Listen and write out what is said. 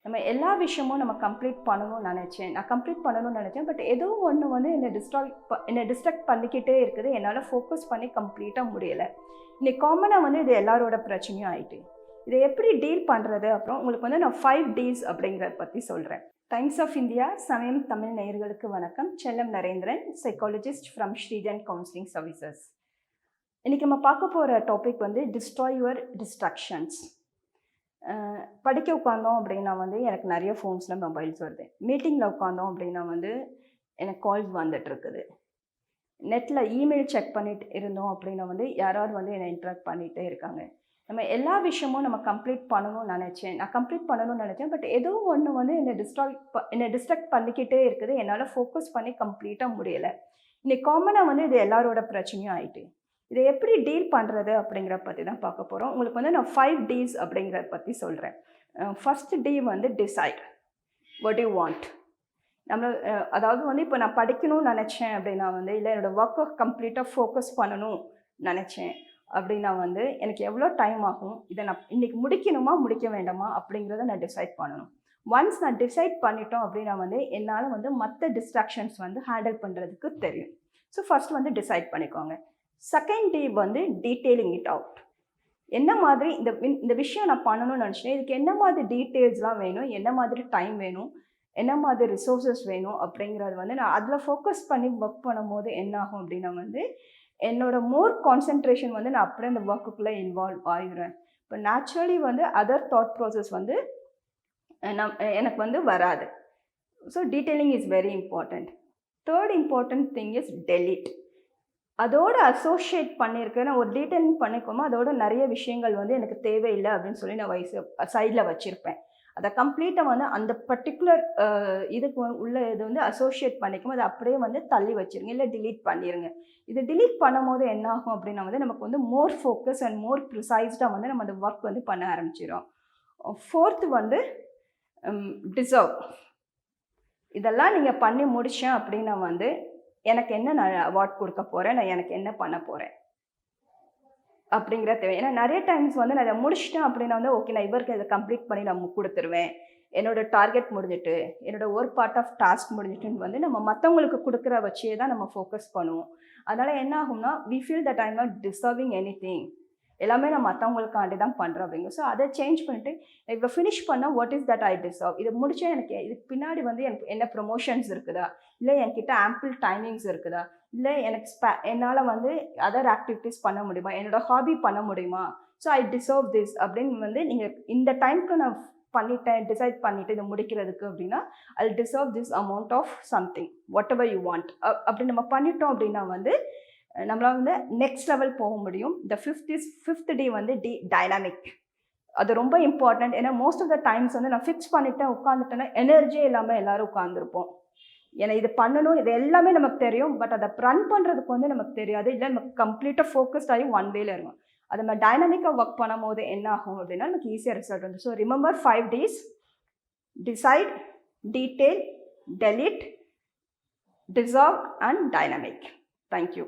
நம்ம எல்லா விஷயமும் நம்ம கம்ப்ளீட் பண்ணணும்னு நினச்சேன். நான் கம்ப்ளீட் பண்ணணும்னு நினச்சேன். பட் ஏதோ ஒன்று வந்து என்னை டிஸ்ட்ராக்ட் பண்ணிக்கிட்டே இருக்குது. என்னால் ஃபோக்கஸ் பண்ணி கம்ப்ளீட்டாக முடியலை. இன்னைக்கு காமனாக வந்து இது எல்லாரோட பிரச்சனையும் ஆயிட்டு. இதை எப்படி டீல் பண்ணுறது? அப்புறம் உங்களுக்கு வந்து நான் 5 Ds அப்படிங்கிறத பற்றி சொல்கிறேன். டைம்ஸ் ஆஃப் இந்தியா சமயம் தமிழ் நேயர்களுக்கு வணக்கம். செல்லம் Narendran, psychologist from Srijan counselling services. இன்றைக்கி நம்ம பார்க்க போகிற டாபிக் வந்து டிஸ்ட்ராய் யுவர் டிஸ்ட்ராக்ஷன்ஸ். படிக்க உட்காந்தோம் அப்படின்னா வந்து எனக்கு நிறைய ஃபோன்ஸில் மொபைல்ஸ் வருது. மீட்டிங்கில் உட்காந்தோம் அப்படின்னா வந்து எனக்கு கால்ஸ் வந்துட்டுருக்குது. நெட்டில் இமெயில் செக் பண்ணிட்டு இருந்தோம் அப்படின்னா வந்து யாராவது வந்து என்னை இன்ட்ராக்ட் பண்ணிகிட்டே இருக்காங்க. நம்ம எல்லா விஷயமும் நம்ம கம்ப்ளீட் பண்ணணும்னு நினச்சேன். நான் கம்ப்ளீட் பண்ணணும்னு நினச்சேன். பட் ஏதோ ஒன்று வந்து என்னை டிஸ்ட்ராக்ட் பண்ணிக்கிட்டே இருக்குது. என்னால் ஃபோக்கஸ் பண்ணி கம்ப்ளீட்டாக முடியலை. இன்னைக்கு காமனாக வந்து இது எல்லாரோட பிரச்சனையும் ஆயிட்டு. இதை எப்படி டீல் பண்ணுறது அப்படிங்கிறத பற்றி தான் பார்க்க போகிறோம். உங்களுக்கு வந்து நான் 5 Ds அப்படிங்கிறத பற்றி சொல்கிறேன். ஃபர்ஸ்ட் D வந்து டிசைட் வாட் யூ வாண்ட். அதாவது வந்து இப்போ நான் படிக்கணும்னு நினச்சேன் அப்படின்னா வந்து, இல்லை என்னோடய ஒர்க்கை கம்ப்ளீட்டாக ஃபோக்கஸ் பண்ணணும் நினச்சேன் அப்படின்னா வந்து எனக்கு எவ்வளோ டைம் ஆகும், இதை நான் இன்றைக்கி முடிக்கணுமா முடிக்க வேண்டாமா அப்படிங்கிறத நான் டிசைட் பண்ணணும். ஒன்ஸ் நான் டிசைட் பண்ணிட்டோம் அப்படின்னா வந்து என்னால் வந்து மற்ற டிஸ்ட்ராக்ஷன்ஸ் வந்து ஹேண்டில் பண்ணுறதுக்கு தெரியும். ஸோ ஃபர்ஸ்ட் வந்து டிசைட் பண்ணிக்கோங்க. செகண்ட் D வந்து டீட்டெயிலிங் இட் அவுட். என்ன மாதிரி இந்த விஷயம் நான் பண்ணணும்னு நினச்சேன், இதுக்கு என்ன மாதிரி டீட்டெயில்ஸ்லாம் வேணும், என்ன மாதிரி டைம் வேணும், என்ன மாதிரி ரிசோர்ஸஸ் வேணும் அப்படிங்கிறது வந்து நான் அதில் ஃபோக்கஸ் பண்ணி ஒர்க் பண்ணும்போது என்ன ஆகும் அப்படின்னா வந்து என்னோட மோர் கான்சென்ட்ரேஷன் வந்து நான் அப்படியே அந்த ஒர்க்குள்ளே இன்வால்வ் ஆகிடுவேன். இப்போ நேச்சுரலி வந்து அதர் தாட் ப்ராசஸ் வந்து எனக்கு வந்து வராது. So detailing is very important. Third important thing is delete. அதோடு அசோசியேட் பண்ணியிருக்கேன். நான் ஒரு டீட்டெயிலிங் பண்ணிக்கோமா அதோட நிறைய விஷயங்கள் வந்து எனக்கு தேவையில்லை அப்படின்னு சொல்லி நான் சைடில் வச்சுருப்பேன். அதை கம்ப்ளீட்டாக வந்து அந்த பர்டிகுலர் இதுக்கு உள்ள இது வந்து அசோசியேட் பண்ணிக்கும் அதை அப்படியே வந்து தள்ளி வச்சுருங்க, இல்லை டிலீட் பண்ணிடுங்க. இது டிலீட் பண்ணும் போது என்ன ஆகும் அப்படின்னா வந்து நமக்கு வந்து மோர் ஃபோக்கஸ் அண்ட் மோர் ப்ரிசைஸ்டாக வந்து நம்ம அந்த ஒர்க் வந்து பண்ண ஆரம்பிச்சிடும். ஃபோர்த்து வந்து டிசர்வ். இதெல்லாம் நீங்கள் பண்ணி முடித்தேன் அப்படின்னா வந்து எனக்கு என்ன நான் அவார்ட் கொடுக்க போகிறேன், நான் எனக்கு என்ன பண்ண போகிறேன் அப்படிங்கிற தேவை. ஏன்னா நிறைய டைம்ஸ் வந்து நான் இதை முடிச்சிட்டேன் அப்படின்னா வந்து ஓகே நான் இவருக்கு இதை கம்ப்ளீட் பண்ணி நான் கொடுத்துருவேன், என்னோட டார்கெட் முடிஞ்சிட்டு, என்னோட ஒரு பார்ட் ஆஃப் டாஸ்க் முடிஞ்சிட்டுன்னு வந்து நம்ம மற்றவங்களுக்கு கொடுக்குற வச்சே தான் நம்ம ஃபோக்கஸ் பண்ணுவோம். அதனால் என்ன ஆகும்னா we feel that I am not deserving anything, எல்லாமே நான் மற்றவங்களுக்காண்டி தான் பண்ணுறேன் அப்படிங்க. ஸோ அதை சேஞ்ச் பண்ணிட்டு இப்போ ஃபினிஷ் பண்ணால் what is that I deserve. இது முடிச்சா எனக்கு இதுக்கு பின்னாடி வந்து எனக்கு என்ன ப்ரொமோஷன்ஸ் இருக்குதா, இல்லை என்கிட்ட ஆம்பிள் டைமிங்ஸ் இருக்குதா, இல்லை எனக்கு என்னால் வந்து அதர் ஆக்டிவிட்டீஸ் பண்ண முடியுமா, என்னோட ஹாபி பண்ண முடியுமா, ஸோ ஐ டிசர்வ் திஸ் அப்படின்னு வந்து நீங்கள் இந்த டைமுக்கு நான் பண்ணிட்டேன் டிசைட் பண்ணிவிட்டு இதை முடிக்கிறதுக்கு அப்படின்னா I deserve this amount of something whatever you want அப்படி நம்ம பண்ணிட்டோம் அப்படின்னா வந்து நம்மளால் வந்து நெக்ஸ்ட் லெவல் போக முடியும். இந்த ஃபிஃப்த் D வந்து டைனாமிக். அது ரொம்ப இம்பார்ட்டன்ட். ஏன்னா மோஸ்ட் ஆஃப் த டைம்ஸ் வந்து நான் ஃபிக்ஸ் பண்ணிட்டேன் உட்காந்துட்டேன்னா எனர்ஜியே இல்லாமல் எல்லோரும் உட்காந்துருப்போம். ஏன்னா இது பண்ணணும், இது எல்லாமே நமக்கு தெரியும், பட் அதை ரன் பண்ணுறதுக்கு வந்து நமக்கு தெரியாது, இல்லை நமக்கு கம்ப்ளீட்டாக ஃபோக்கஸ்ட் ஆகி ஒன் வேல இருக்கும். அதை நம்ம டைனாமிக்காக ஒர்க் பண்ணும் போது என்ன ஆகும் அப்படின்னா நமக்கு ஈஸியாக ரிசல்ட் வந்து. So remember 5 Ds: decide, detail, delete, deserve and dynamic. Thank you.